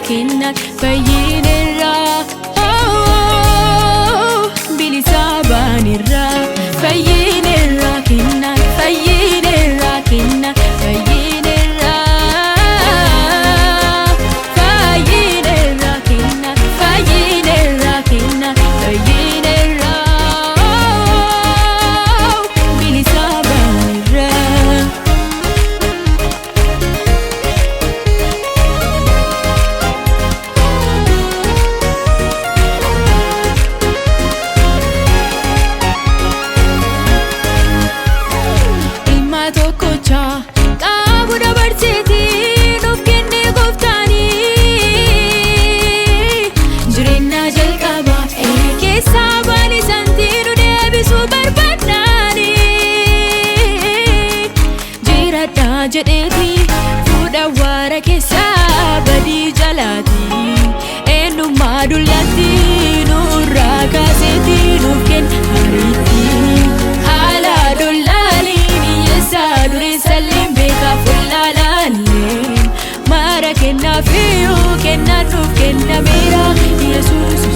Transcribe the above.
Kennan fayyinirra bilisa baanirra fayyinirra kennan fayyinirra kennan fayyinirra fayyinirra kennan fayyinirra kennan fayyinirra bilisa baanirra. Jedheeti fuudha wara keessa badii jalaati eenyummaa dullatti nurraa kaaseeti nuuf kenna hariitti haala dollaaliin hiyyeessaa dureessalleen beekaaf wallaalaalleen mara kennaafiyyuu kennaan nuuf kennameera Yesuus.